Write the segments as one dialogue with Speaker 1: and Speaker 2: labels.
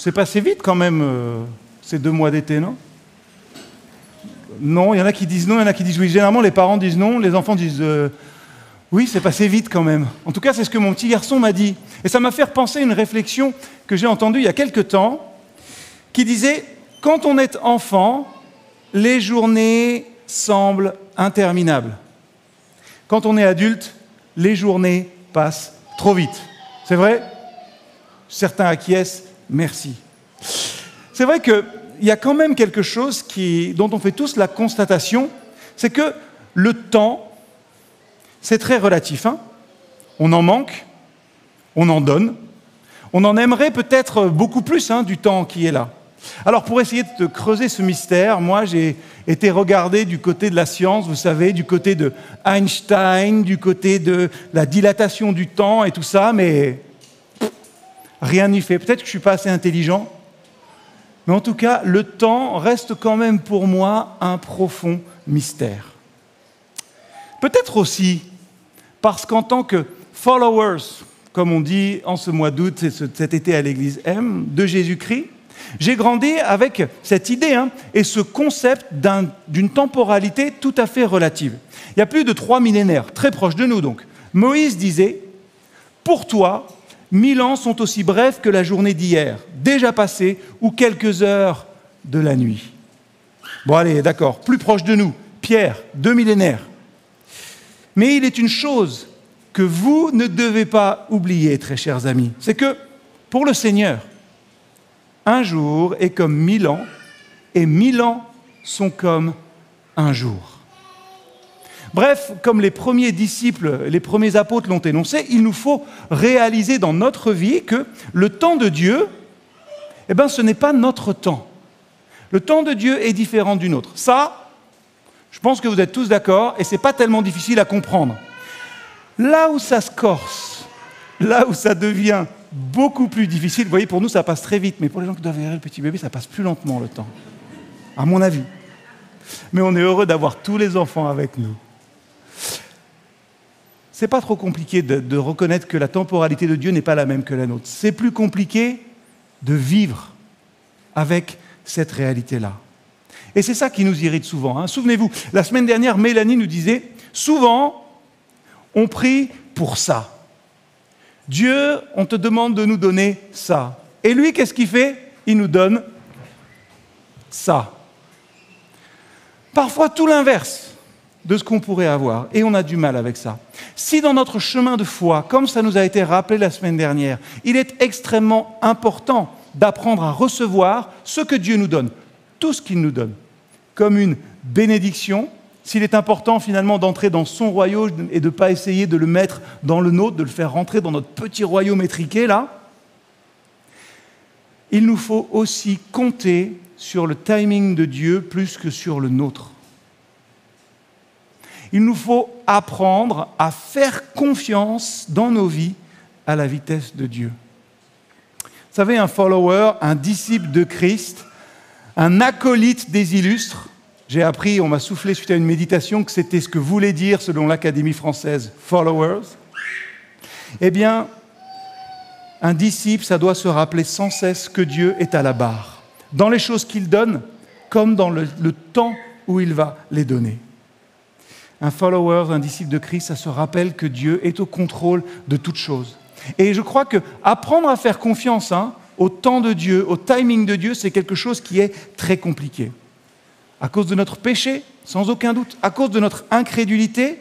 Speaker 1: C'est passé vite quand même, ces 2 mois d'été, non? Non, il y en a qui disent non, il y en a qui disent oui. Généralement, les parents disent non, les enfants disent oui, c'est passé vite quand même. En tout cas, c'est ce que mon petit garçon m'a dit. Et ça m'a fait repenser à une réflexion que j'ai entendue il y a quelque temps, qui disait, quand on est enfant, les journées semblent interminables. Quand on est adulte, les journées passent trop vite. C'est vrai? Certains acquiescent, merci. C'est vrai qu'il y a quand même quelque chose dont on fait tous la constatation, c'est que le temps, c'est très relatif. Hein? On en manque, on en donne, on en aimerait peut-être beaucoup plus du temps qui est là. Alors pour essayer de creuser ce mystère, moi j'ai été regarder du côté de la science, vous savez, du côté de Einstein, du côté de la dilatation du temps et tout ça, mais rien n'y fait. Peut-être que je ne suis pas assez intelligent, mais en tout cas, le temps reste quand même pour moi un profond mystère. Peut-être aussi parce qu'en tant que followers, comme on dit en ce mois d'août, cet été à l'église M, de Jésus-Christ, j'ai grandi avec cette idée et ce concept d'une temporalité tout à fait relative. Il y a plus de 3 millénaires, très proches de nous donc. Moïse disait « Pour toi, 1000 ans sont aussi brefs que la journée d'hier, déjà passée, ou quelques heures de la nuit. » Bon allez, d'accord, plus proche de nous, Pierre, 2 millénaires. Mais il est une chose que vous ne devez pas oublier, très chers amis, c'est que pour le Seigneur, un jour est comme 1000 ans, et 1000 ans sont comme un jour. Bref, comme les premiers disciples, les premiers apôtres l'ont énoncé, il nous faut réaliser dans notre vie que le temps de Dieu, ce n'est pas notre temps. Le temps de Dieu est différent du nôtre. Ça, je pense que vous êtes tous d'accord, et ce n'est pas tellement difficile à comprendre. Là où ça se corse, là où ça devient beaucoup plus difficile, vous voyez, pour nous ça passe très vite, mais pour les gens qui doivent gérer le petit bébé, ça passe plus lentement le temps, à mon avis. Mais on est heureux d'avoir tous les enfants avec nous. C'est pas trop compliqué de reconnaître que la temporalité de Dieu n'est pas la même que la nôtre. C'est plus compliqué de vivre avec cette réalité-là. Et c'est ça qui nous irrite souvent. Souvenez-vous, la semaine dernière, Mélanie nous disait, souvent, on prie pour ça. Dieu, on te demande de nous donner ça. Et lui, qu'est-ce qu'il fait? Il nous donne ça. Parfois tout l'inverse de ce qu'on pourrait avoir. Et on a du mal avec ça. Si dans notre chemin de foi, comme ça nous a été rappelé la semaine dernière, il est extrêmement important d'apprendre à recevoir ce que Dieu nous donne, tout ce qu'il nous donne, comme une bénédiction, s'il est important finalement d'entrer dans son royaume et de ne pas essayer de le mettre dans le nôtre, de le faire rentrer dans notre petit royaume étriqué, là, il nous faut aussi compter sur le timing de Dieu plus que sur le nôtre. Il nous faut apprendre à faire confiance dans nos vies à la vitesse de Dieu. Vous savez, un follower, un disciple de Christ, un acolyte des illustres, j'ai appris, on m'a soufflé suite à une méditation que c'était ce que voulait dire, selon l'Académie française, followers. Eh bien, un disciple, ça doit se rappeler sans cesse que Dieu est à la barre, dans les choses qu'il donne, comme dans le temps où il va les donner. Un follower, un disciple de Christ, ça se rappelle que Dieu est au contrôle de toutes choses. Et je crois qu'apprendre à faire confiance au temps de Dieu, au timing de Dieu, c'est quelque chose qui est très compliqué. À cause de notre péché, sans aucun doute, à cause de notre incrédulité,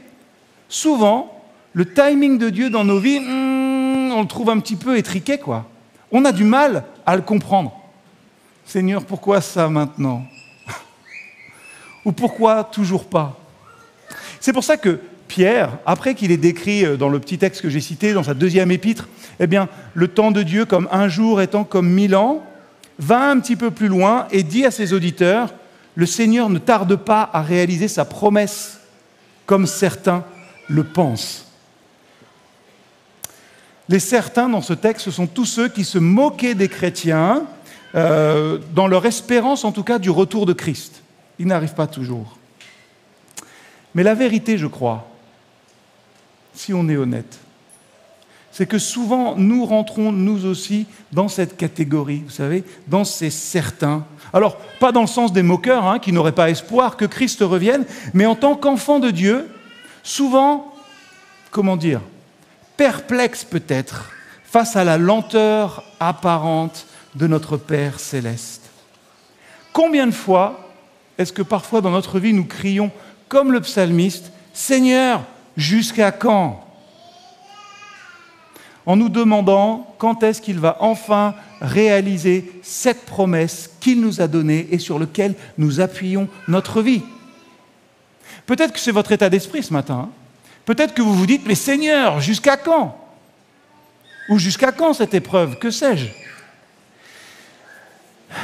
Speaker 1: souvent, le timing de Dieu dans nos vies, on le trouve un petit peu étriqué, quoi. On a du mal à le comprendre. Seigneur, pourquoi ça maintenant? Ou pourquoi toujours pas? C'est pour ça que Pierre, après qu'il ait décrit dans le petit texte que j'ai cité, dans sa 2e épître, eh bien, le temps de Dieu comme un jour étant comme 1000 ans, va un petit peu plus loin et dit à ses auditeurs, le Seigneur ne tarde pas à réaliser sa promesse, comme certains le pensent. Les certains dans ce texte, ce sont tous ceux qui se moquaient des chrétiens, dans leur espérance en tout cas du retour de Christ. Il n'arrive pas toujours. Mais la vérité, je crois, si on est honnête, c'est que souvent, nous rentrons, nous aussi, dans cette catégorie, vous savez, dans ces certains. Alors, pas dans le sens des moqueurs, qui n'auraient pas espoir que Christ revienne, mais en tant qu'enfants de Dieu, souvent, perplexes peut-être, face à la lenteur apparente de notre Père céleste. Combien de fois est-ce que parfois dans notre vie, nous crions, comme le psalmiste, « Seigneur, jusqu'à quand ?» en nous demandant quand est-ce qu'il va enfin réaliser cette promesse qu'il nous a donnée et sur laquelle nous appuyons notre vie. Peut-être que c'est votre état d'esprit ce matin. Peut-être que vous vous dites « Mais Seigneur, jusqu'à quand ?» Ou « Jusqu'à quand cette épreuve ? Que sais-je » Vous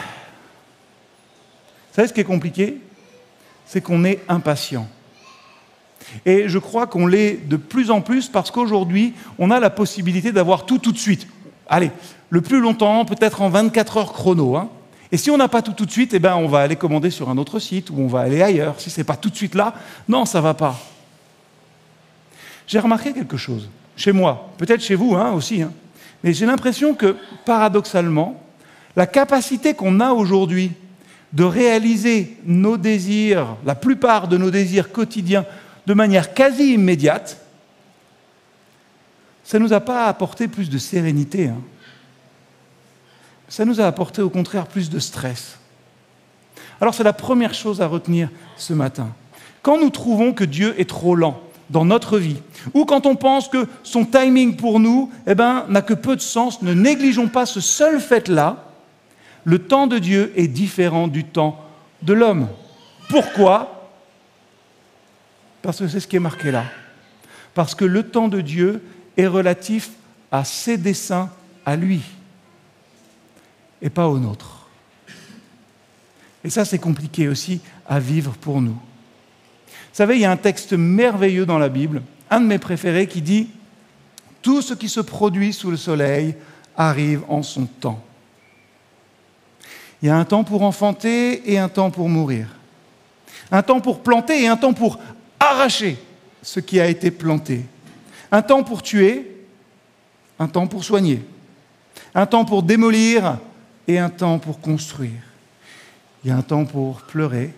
Speaker 1: savez ce qui est compliqué ? C'est qu'on est impatient. Et je crois qu'on l'est de plus en plus parce qu'aujourd'hui, on a la possibilité d'avoir tout de suite. Allez, le plus longtemps, peut-être en 24 heures chrono. Et si on n'a pas tout de suite, on va aller commander sur un autre site ou on va aller ailleurs. Si ce n'est pas tout de suite là, non, ça ne va pas. J'ai remarqué quelque chose, chez moi, peut-être chez vous aussi, mais j'ai l'impression que, paradoxalement, la capacité qu'on a aujourd'hui de réaliser nos désirs, la plupart de nos désirs quotidiens, de manière quasi immédiate, ça ne nous a pas apporté plus de sérénité. Ça nous a apporté au contraire plus de stress. Alors c'est la première chose à retenir ce matin. Quand nous trouvons que Dieu est trop lent dans notre vie, ou quand on pense que son timing pour nous n'a que peu de sens, ne négligeons pas ce seul fait-là, le temps de Dieu est différent du temps de l'homme. Pourquoi ? Parce que c'est ce qui est marqué là. Parce que le temps de Dieu est relatif à ses desseins à lui et pas aux nôtres. Et ça, c'est compliqué aussi à vivre pour nous. Vous savez, il y a un texte merveilleux dans la Bible, un de mes préférés, qui dit « Tout ce qui se produit sous le soleil arrive en son temps. Il y a un temps pour enfanter et un temps pour mourir. Un temps pour planter et un temps pour arracher ce qui a été planté. Un temps pour tuer, un temps pour soigner. Un temps pour démolir et un temps pour construire. Il y a un temps pour pleurer.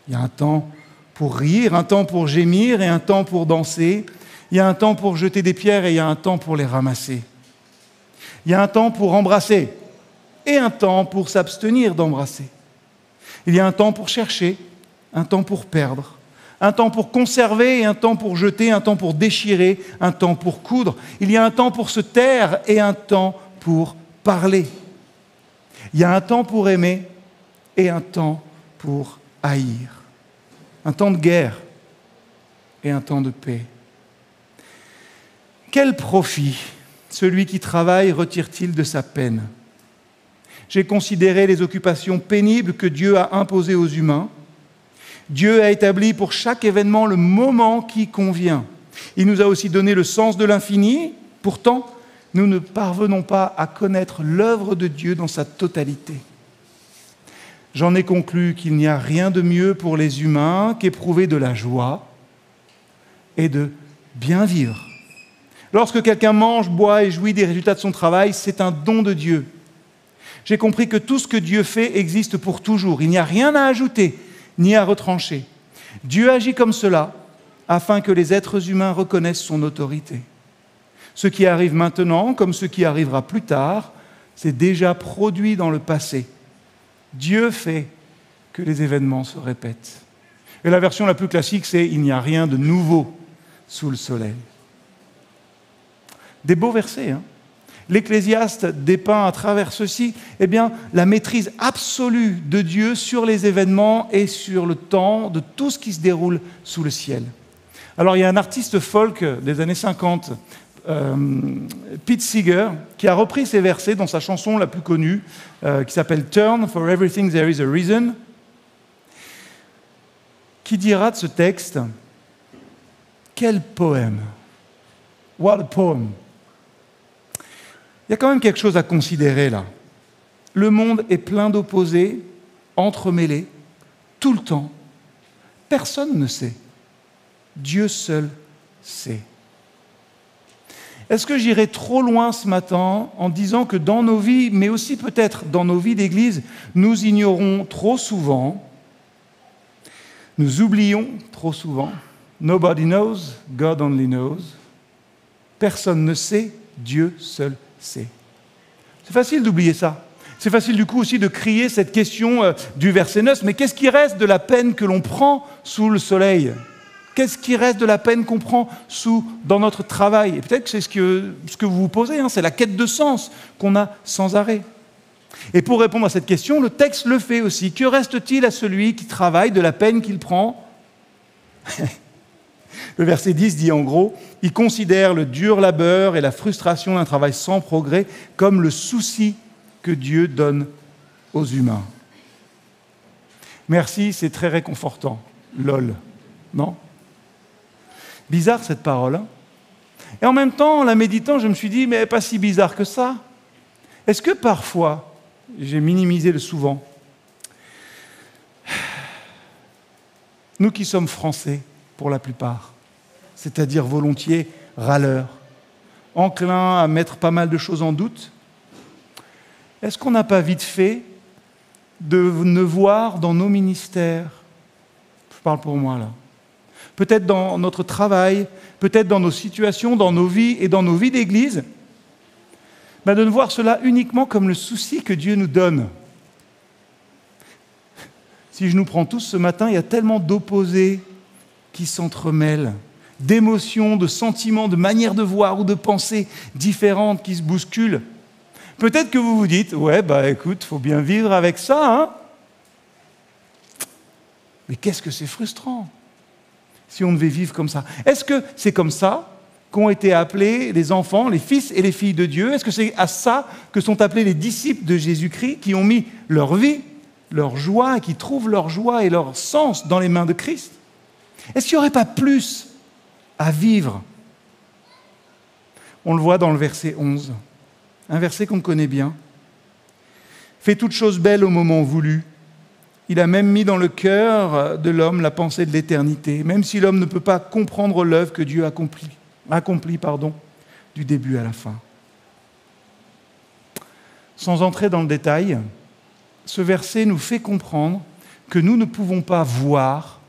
Speaker 1: Il y a un temps pour rire, un temps pour gémir et un temps pour danser. Il y a un temps pour jeter des pierres et il y a un temps pour les ramasser. Il y a un temps pour embrasser et un temps pour s'abstenir d'embrasser. Il y a un temps pour chercher, un temps pour perdre. Un temps pour conserver et un temps pour jeter, un temps pour déchirer, un temps pour coudre. Il y a un temps pour se taire et un temps pour parler. Il y a un temps pour aimer et un temps pour haïr. Un temps de guerre et un temps de paix. Quel profit celui qui travaille retire-t-il de sa peine ? J'ai considéré les occupations pénibles que Dieu a imposées aux humains. Dieu a établi pour chaque événement le moment qui convient. Il nous a aussi donné le sens de l'infini. Pourtant, nous ne parvenons pas à connaître l'œuvre de Dieu dans sa totalité. J'en ai conclu qu'il n'y a rien de mieux pour les humains qu'éprouver de la joie et de bien vivre. Lorsque quelqu'un mange, boit et jouit des résultats de son travail, c'est un don de Dieu. J'ai compris que tout ce que Dieu fait existe pour toujours. Il n'y a rien à ajouter ni à retrancher. Dieu agit comme cela afin que les êtres humains reconnaissent son autorité. Ce qui arrive maintenant, comme ce qui arrivera plus tard, c'est déjà produit dans le passé. Dieu fait que les événements se répètent. Et la version la plus classique, c'est « Il n'y a rien de nouveau sous le soleil ». Des beaux versets, L'Ecclésiaste dépeint à travers ceci la maîtrise absolue de Dieu sur les événements et sur le temps de tout ce qui se déroule sous le ciel. Alors il y a un artiste folk des années 50, Pete Seeger, qui a repris ces versets dans sa chanson la plus connue, qui s'appelle « Turn, for everything there is a reason », qui dira de ce texte « Quel poème ! What a poem !» Il y a quand même quelque chose à considérer là. Le monde est plein d'opposés, entremêlés, tout le temps. Personne ne sait. Dieu seul sait. Est-ce que j'irai trop loin ce matin en disant que dans nos vies, mais aussi peut-être dans nos vies d'Église, nous ignorons trop souvent, nous oublions trop souvent, nobody knows, God only knows, personne ne sait, Dieu seul sait. C'est facile d'oublier ça. C'est facile du coup aussi de crier cette question du verset 9, mais qu'est-ce qui reste de la peine que l'on prend sous le soleil ? Qu'est-ce qui reste de la peine qu'on prend dans notre travail ? Et peut-être que c'est ce que vous vous posez, c'est la quête de sens qu'on a sans arrêt. Et pour répondre à cette question, le texte le fait aussi. Que reste-t-il à celui qui travaille de la peine qu'il prend ? Le verset 10 dit en gros, « Il considère le dur labeur et la frustration d'un travail sans progrès comme le souci que Dieu donne aux humains. » Merci, c'est très réconfortant. Lol, non ? Bizarre cette parole. Et en même temps, en la méditant, je me suis dit, mais pas si bizarre que ça. Est-ce que parfois, j'ai minimisé le souvent, nous qui sommes français pour la plupart, c'est-à-dire volontiers râleurs, enclins à mettre pas mal de choses en doute, est-ce qu'on n'a pas vite fait de ne voir dans nos ministères, je parle pour moi là, peut-être dans notre travail, peut-être dans nos situations, dans nos vies et dans nos vies d'église, de ne voir cela uniquement comme le souci que Dieu nous donne. Si je nous prends tous ce matin, il y a tellement d'opposés qui s'entremêlent, d'émotions, de sentiments, de manières de voir ou de pensées différentes qui se bousculent. Peut-être que vous vous dites, ouais, écoute, il faut bien vivre avec ça, hein ? Mais qu'est-ce que c'est frustrant si on devait vivre comme ça. Est-ce que c'est comme ça qu'ont été appelés les enfants, les fils et les filles de Dieu ? Est-ce que c'est à ça que sont appelés les disciples de Jésus-Christ qui ont mis leur vie, leur joie, et qui trouvent leur joie et leur sens dans les mains de Christ ? Est-ce qu'il n'y aurait pas plus à vivre ? On le voit dans le verset 11, un verset qu'on connaît bien. « Fais toutes choses belles au moment voulu. Il a même mis dans le cœur de l'homme la pensée de l'éternité, même si l'homme ne peut pas comprendre l'œuvre que Dieu accomplit du début à la fin. » Sans entrer dans le détail, ce verset nous fait comprendre que nous ne pouvons pas voir,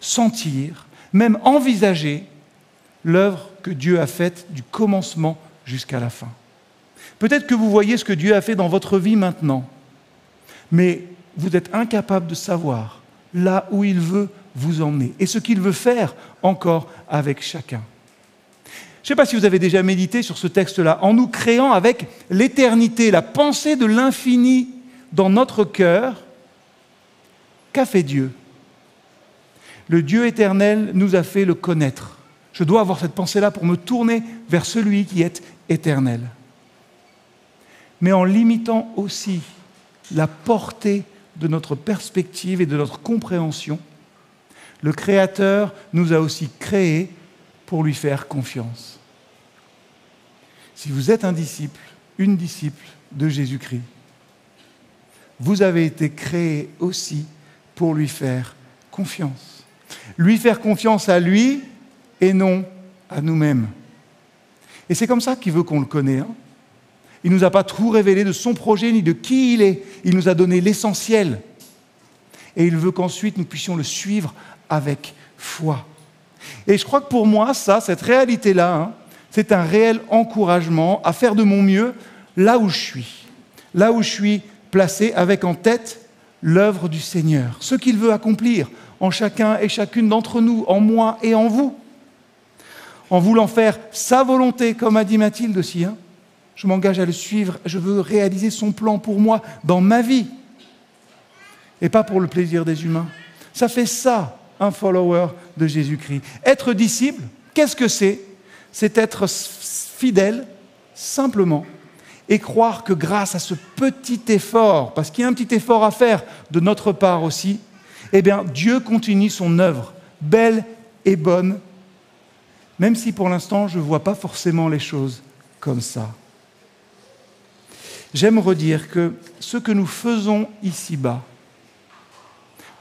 Speaker 1: sentir, même envisager l'œuvre que Dieu a faite du commencement jusqu'à la fin. Peut-être que vous voyez ce que Dieu a fait dans votre vie maintenant, mais vous êtes incapable de savoir là où il veut vous emmener et ce qu'il veut faire encore avec chacun. Je ne sais pas si vous avez déjà médité sur ce texte-là, en nous créant avec l'éternité, la pensée de l'infini dans notre cœur. Qu'a fait Dieu ? Le Dieu éternel nous a fait le connaître. Je dois avoir cette pensée-là pour me tourner vers celui qui est éternel. Mais en limitant aussi la portée de notre perspective et de notre compréhension, le Créateur nous a aussi créés pour lui faire confiance. Si vous êtes un disciple, une disciple de Jésus-Christ, vous avez été créés aussi pour lui faire confiance. Lui faire confiance à lui et non à nous-mêmes. Et c'est comme ça qu'il veut qu'on le connaisse. Il ne nous a pas tout révélé de son projet ni de qui il est. Il nous a donné l'essentiel. Et il veut qu'ensuite nous puissions le suivre avec foi. Et je crois que pour moi, cette réalité-là, c'est un réel encouragement à faire de mon mieux là où je suis placé avec en tête l'œuvre du Seigneur, ce qu'il veut accomplir en chacun et chacune d'entre nous, en moi et en vous. En voulant faire sa volonté, comme a dit Mathilde aussi, je m'engage à le suivre, je veux réaliser son plan pour moi dans ma vie et pas pour le plaisir des humains. Ça fait ça, un follower de Jésus-Christ. Être disciple, qu'est-ce que c'est ? C'est être fidèle, simplement, et croire que grâce à ce petit effort, parce qu'il y a un petit effort à faire de notre part aussi, eh bien, Dieu continue son œuvre, belle et bonne, même si pour l'instant, je ne vois pas forcément les choses comme ça. J'aime redire que ce que nous faisons ici-bas,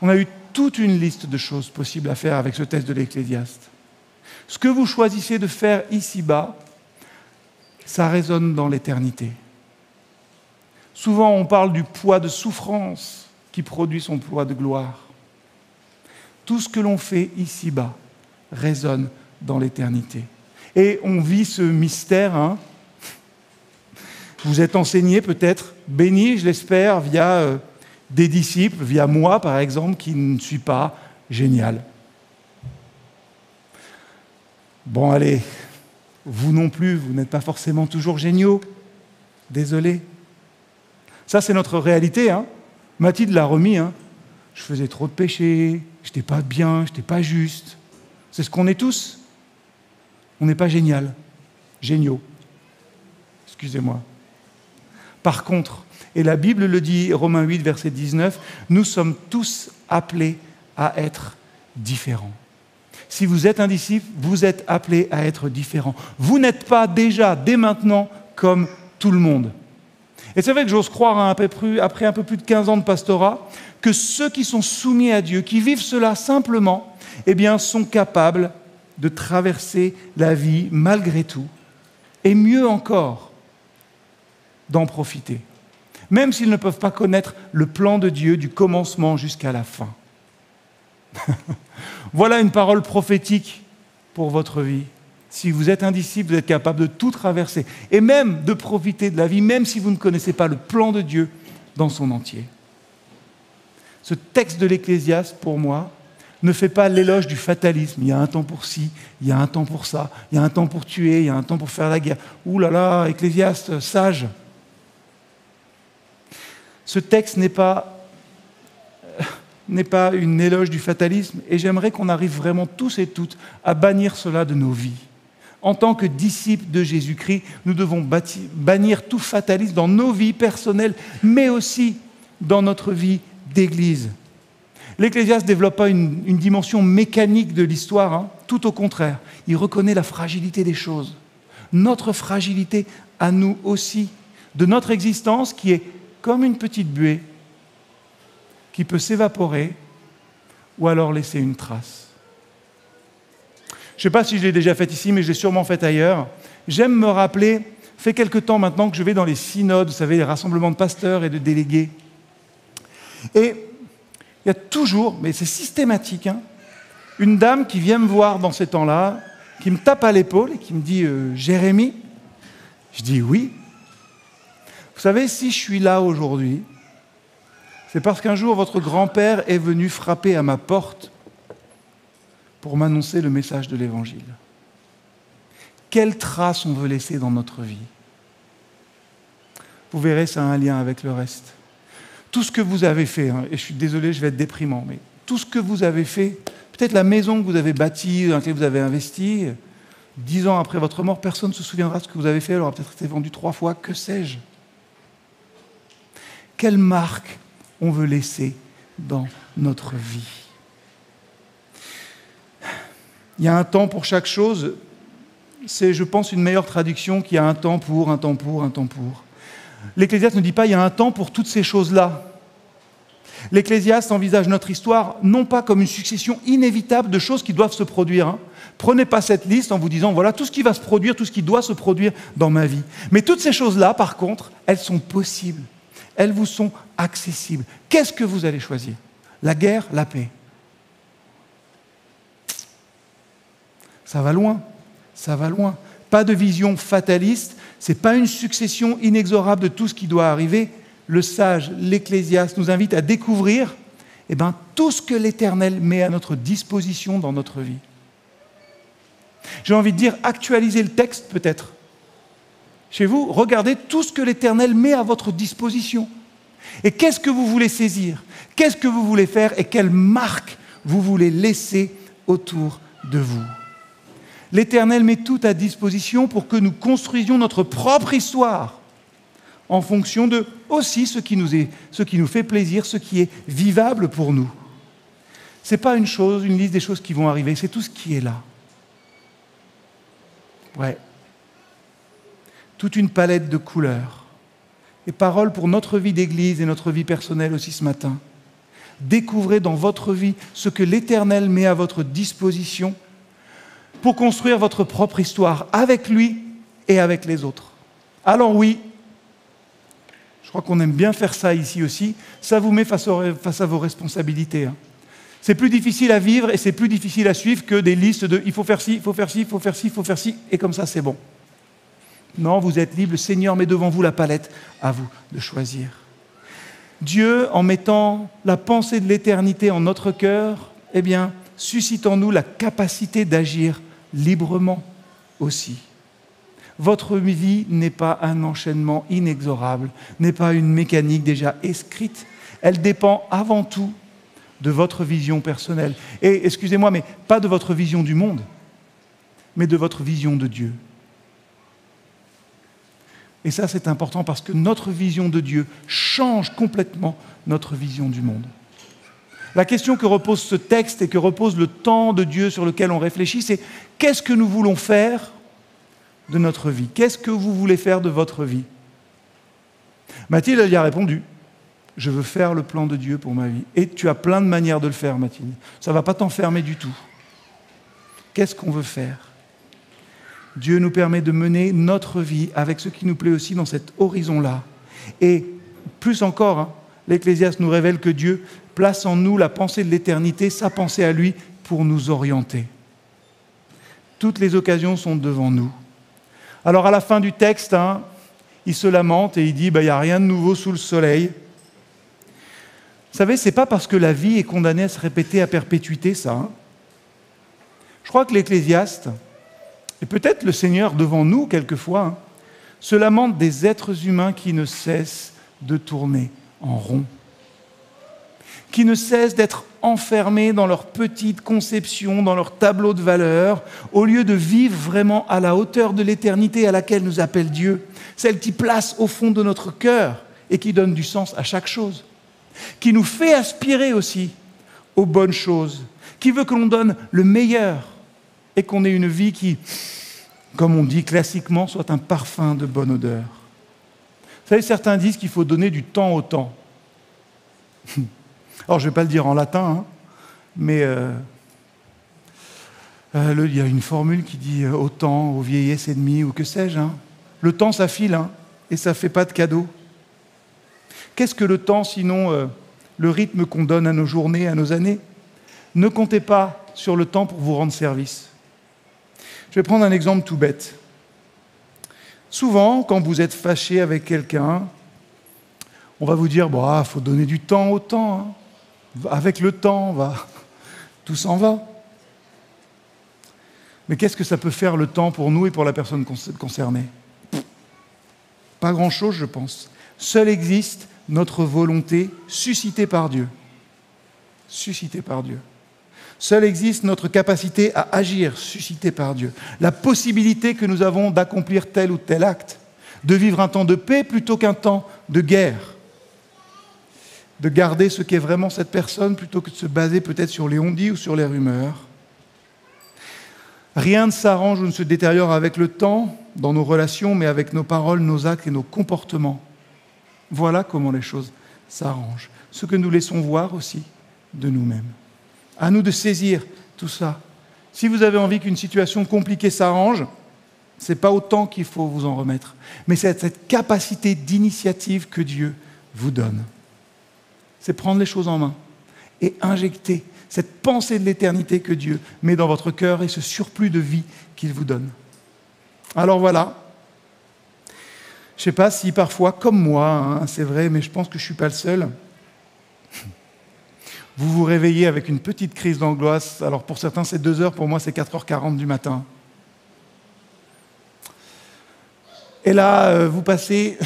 Speaker 1: on a eu toute une liste de choses possibles à faire avec ce texte de l'Ecclésiaste. Ce que vous choisissez de faire ici-bas ça résonne dans l'éternité. Souvent, on parle du poids de souffrance qui produit son poids de gloire. Tout ce que l'on fait ici-bas résonne dans l'éternité. Et on vit ce mystère, hein. Vous êtes enseignés peut-être, bénis, je l'espère, via des disciples, via moi par exemple, qui ne suis pas génial. Bon allez, vous non plus, vous n'êtes pas forcément toujours géniaux. Désolé. Ça c'est notre réalité, hein. Mathilde l'a remis, hein. Je faisais trop de péchés, je n'étais pas bien, je n'étais pas juste. C'est ce qu'on est tous. On n'est pas génial, géniaux. Excusez-moi. Par contre, et la Bible le dit, Romains 8, verset 19, nous sommes tous appelés à être différents. Si vous êtes un disciple, vous êtes appelés à être différents. Vous n'êtes pas déjà, dès maintenant, comme tout le monde. Et c'est vrai que j'ose croire, hein, après un peu plus de 15 ans de pastorat, que ceux qui sont soumis à Dieu, qui vivent cela simplement, eh bien, sont capables de traverser la vie malgré tout, et mieux encore, d'en profiter, même s'ils ne peuvent pas connaître le plan de Dieu du commencement jusqu'à la fin. Voilà une parole prophétique pour votre vie. Si vous êtes un disciple, vous êtes capable de tout traverser, et même de profiter de la vie, même si vous ne connaissez pas le plan de Dieu dans son entier. Ce texte de l'Ecclésiaste, pour moi, ne fait pas l'éloge du fatalisme. Il y a un temps pour ci, il y a un temps pour ça, il y a un temps pour tuer, il y a un temps pour faire la guerre. Ouh là là, Ecclésiaste, sage. Ce texte n'est pas une éloge du fatalisme, et j'aimerais qu'on arrive vraiment tous et toutes à bannir cela de nos vies. En tant que disciples de Jésus-Christ, nous devons bannir tout fatalisme dans nos vies personnelles, mais aussi dans notre vie d'Église. L'Ecclésiaste ne développe pas une dimension mécanique de l'histoire, hein. Tout au contraire. Il reconnaît la fragilité des choses, notre fragilité à nous aussi, de notre existence qui est comme une petite buée qui peut s'évaporer ou alors laisser une trace. Je ne sais pas si je l'ai déjà fait ici, mais je l'ai sûrement fait ailleurs. J'aime me rappeler, fait quelque temps maintenant que je vais dans les synodes, vous savez, les rassemblements de pasteurs et de délégués. Et il y a toujours, mais c'est systématique, hein, une dame qui vient me voir dans ces temps-là, qui me tape à l'épaule et qui me dit « Jérémie ?» Je dis « Oui. » Vous savez, si je suis là aujourd'hui, c'est parce qu'un jour, votre grand-père est venu frapper à ma porte pour m'annoncer le message de l'Évangile. Quelle trace on veut laisser dans notre vie? Vous verrez, ça a un lien avec le reste. Tout ce que vous avez fait, hein, et je suis désolé, je vais être déprimant, mais tout ce que vous avez fait, peut-être la maison que vous avez bâtie, dans laquelle vous avez investi, 10 ans après votre mort, personne ne se souviendra de ce que vous avez fait, elle aura peut-être été vendue 3 fois, que sais-je? Quelle marque on veut laisser dans notre vie? Il y a un temps pour chaque chose. C'est, je pense, une meilleure traduction qu'il y a un temps pour, un temps pour, un temps pour. L'Ecclésiaste ne dit pas « il y a un temps pour toutes ces choses-là ». L'Ecclésiaste envisage notre histoire non pas comme une succession inévitable de choses qui doivent se produire. Hein. Prenez pas cette liste en vous disant « voilà tout ce qui va se produire, tout ce qui doit se produire dans ma vie ». Mais toutes ces choses-là, par contre, elles sont possibles. Elles vous sont accessibles. Qu'est-ce que vous allez choisir? La guerre, la paix? Ça va loin, ça va loin. Pas de vision fataliste, ce n'est pas une succession inexorable de tout ce qui doit arriver. Le sage, l'Ecclésiaste, nous invite à découvrir tout ce que l'Éternel met à notre disposition dans notre vie. J'ai envie de dire, actualisez le texte peut-être. Chez vous, regardez tout ce que l'Éternel met à votre disposition. Et qu'est-ce que vous voulez saisir? Qu'est-ce que vous voulez faire? Et quelle marque vous voulez laisser autour de vous? L'Éternel met tout à disposition pour que nous construisions notre propre histoire en fonction de aussi ce qui nous fait plaisir, ce qui est vivable pour nous. Ce n'est pas une liste des choses qui vont arriver, c'est tout ce qui est là. Ouais. Toute une palette de couleurs. Et paroles pour notre vie d'Église et notre vie personnelle aussi ce matin. Découvrez dans votre vie ce que l'Éternel met à votre disposition pour construire votre propre histoire avec lui et avec les autres. Alors oui, je crois qu'on aime bien faire ça ici aussi, ça vous met face à vos responsabilités. C'est plus difficile à vivre et c'est plus difficile à suivre que des listes de « il faut faire ci, il faut faire ci, il faut faire ci, il faut faire ci » et comme ça c'est bon. Non, vous êtes libre, le Seigneur met devant vous la palette, à vous de choisir. Dieu, en mettant la pensée de l'éternité en notre cœur, eh bien, suscite en nous la capacité d'agir librement aussi. Votre vie n'est pas un enchaînement inexorable, n'est pas une mécanique déjà écrite. Elle dépend avant tout de votre vision personnelle. Et excusez-moi, mais pas de votre vision du monde, mais de votre vision de Dieu. Et ça, c'est important parce que notre vision de Dieu change complètement notre vision du monde. La question que repose ce texte et que repose le temps de Dieu sur lequel on réfléchit, c'est qu'est-ce que nous voulons faire de notre vie? Qu'est-ce que vous voulez faire de votre vie? Mathilde, elle y a répondu. Je veux faire le plan de Dieu pour ma vie. Et tu as plein de manières de le faire, Mathilde. Ça ne va pas t'enfermer du tout. Qu'est-ce qu'on veut faire? Dieu nous permet de mener notre vie avec ce qui nous plaît aussi dans cet horizon-là. Et plus encore, l'Ecclésiaste nous révèle que Dieu place en nous la pensée de l'éternité, sa pensée à lui, pour nous orienter. Toutes les occasions sont devant nous. Alors à la fin du texte, il se lamente et il dit « il n'y a rien de nouveau sous le soleil ». Vous savez, ce n'est pas parce que la vie est condamnée à se répéter à perpétuité, ça. Je crois que l'Ecclésiaste, et peut-être le Seigneur devant nous quelquefois, se lamente des êtres humains qui ne cessent de tourner en rond, qui ne cessent d'être enfermés dans leur petite conception, dans leur tableau de valeurs, au lieu de vivre vraiment à la hauteur de l'éternité à laquelle nous appelle Dieu, celle qui place au fond de notre cœur et qui donne du sens à chaque chose, qui nous fait aspirer aussi aux bonnes choses, qui veut que l'on donne le meilleur et qu'on ait une vie qui, comme on dit classiquement, soit un parfum de bonne odeur. Vous savez, certains disent qu'il faut donner du temps au temps. Alors, je ne vais pas le dire en latin, mais il y a une formule qui dit « au temps, aux vieillesses ennemies » ou que sais-je. Le temps, ça file, et ça ne fait pas de cadeau. Qu'est-ce que le temps, sinon le rythme qu'on donne à nos journées, à nos années? Ne comptez pas sur le temps pour vous rendre service. Je vais prendre un exemple tout bête. Souvent, quand vous êtes fâché avec quelqu'un, on va vous dire « faut donner du temps au temps. Avec le temps, tout s'en va. » Mais qu'est-ce que ça peut faire le temps pour nous et pour la personne concernée? Pas grand-chose, je pense. Seule existe notre volonté suscitée par Dieu. Suscitée par Dieu. Seule existe notre capacité à agir, suscitée par Dieu. La possibilité que nous avons d'accomplir tel ou tel acte, de vivre un temps de paix plutôt qu'un temps de guerre, de garder ce qu'est vraiment cette personne plutôt que de se baser peut-être sur les on-dit ou sur les rumeurs. Rien ne s'arrange ou ne se détériore avec le temps dans nos relations, mais avec nos paroles, nos actes et nos comportements. Voilà comment les choses s'arrangent. Ce que nous laissons voir aussi de nous-mêmes. À nous de saisir tout ça. Si vous avez envie qu'une situation compliquée s'arrange, ce n'est pas autant qu'il faut vous en remettre, mais c'est cette capacité d'initiative que Dieu vous donne. C'est prendre les choses en main et injecter cette pensée de l'éternité que Dieu met dans votre cœur et ce surplus de vie qu'il vous donne. Alors voilà. Je ne sais pas si parfois, comme moi, c'est vrai, mais je pense que je ne suis pas le seul, vous vous réveillez avec une petite crise d'angoisse. Alors pour certains, c'est 2 heures, pour moi, c'est 4h40 du matin. Et là, vous passez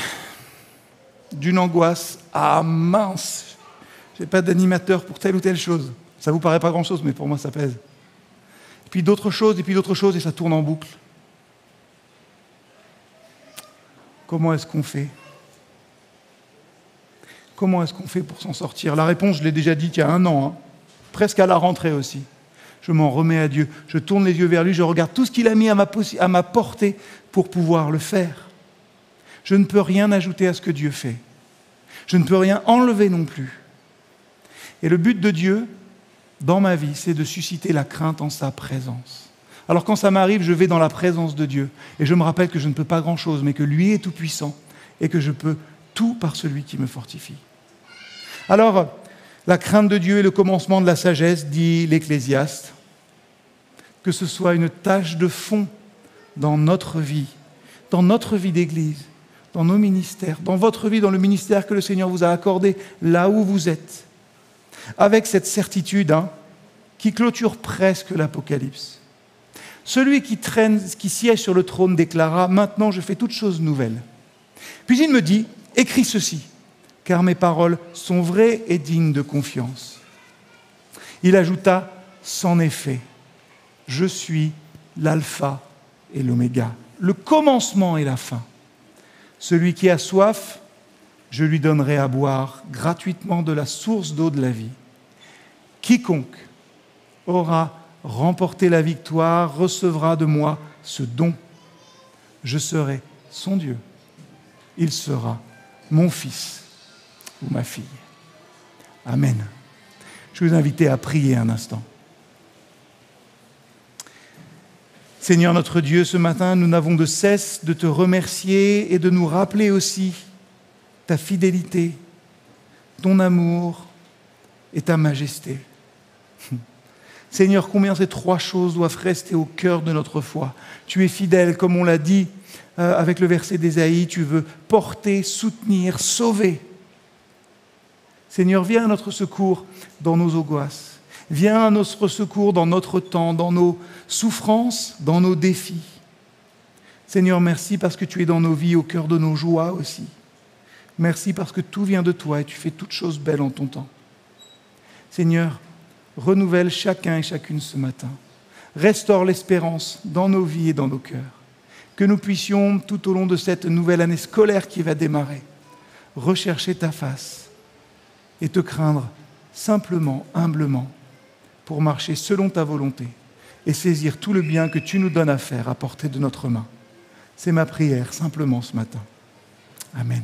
Speaker 1: d'une angoisse à mince. Je n'ai pas d'animateur pour telle ou telle chose. Ça ne vous paraît pas grand-chose, mais pour moi, ça pèse. Et puis d'autres choses, et ça tourne en boucle. Comment est-ce qu'on fait? Comment est-ce qu'on fait pour s'en sortir? La réponse, je l'ai déjà dite il y a 1 an, presque à la rentrée aussi. Je m'en remets à Dieu. Je tourne les yeux vers lui, je regarde tout ce qu'il a mis à ma portée pour pouvoir le faire. Je ne peux rien ajouter à ce que Dieu fait. Je ne peux rien enlever non plus. Et le but de Dieu, dans ma vie, c'est de susciter la crainte en sa présence, Alors quand ça m'arrive, je vais dans la présence de Dieu et je me rappelle que je ne peux pas grand-chose, mais que lui est tout-puissant et que je peux tout par celui qui me fortifie. Alors, la crainte de Dieu est le commencement de la sagesse, dit l'Ecclésiaste. Que ce soit une tâche de fond dans notre vie d'Église, dans nos ministères, dans votre vie, dans le ministère que le Seigneur vous a accordé, là où vous êtes, avec cette certitude qui clôture presque l'Apocalypse. Celui qui siège sur le trône déclara « Maintenant je fais toutes choses nouvelles ». Puis il me dit « Écris ceci, car mes paroles sont vraies et dignes de confiance ». Il ajouta « C'en est fait, je suis l'alpha et l'oméga, le commencement et la fin. Celui qui a soif, je lui donnerai à boire gratuitement de la source d'eau de la vie. Quiconque aura remporté la victoire recevra de moi ce don. Je serai son Dieu. Il sera mon fils ou ma fille. Amen. Je vais vous inviter à prier un instant. Seigneur notre Dieu, ce matin, nous n'avons de cesse de te remercier et de nous rappeler aussi ta fidélité, ton amour et ta majesté. Seigneur, combien ces trois choses doivent rester au cœur de notre foi. Tu es fidèle, comme on l'a dit avec le verset d'Ésaïe, tu veux porter, soutenir, sauver. Seigneur, viens à notre secours dans nos angoisses. Viens à notre secours dans notre temps, dans nos souffrances, dans nos défis. Seigneur, merci parce que tu es dans nos vies, au cœur de nos joies aussi. Merci parce que tout vient de toi et tu fais toutes choses belles en ton temps. Seigneur, renouvelle chacun et chacune ce matin. Restaure l'espérance dans nos vies et dans nos cœurs. Que nous puissions, tout au long de cette nouvelle année scolaire qui va démarrer, rechercher ta face et te craindre simplement, humblement, pour marcher selon ta volonté et saisir tout le bien que tu nous donnes à faire à portée de notre main. C'est ma prière simplement ce matin. Amen.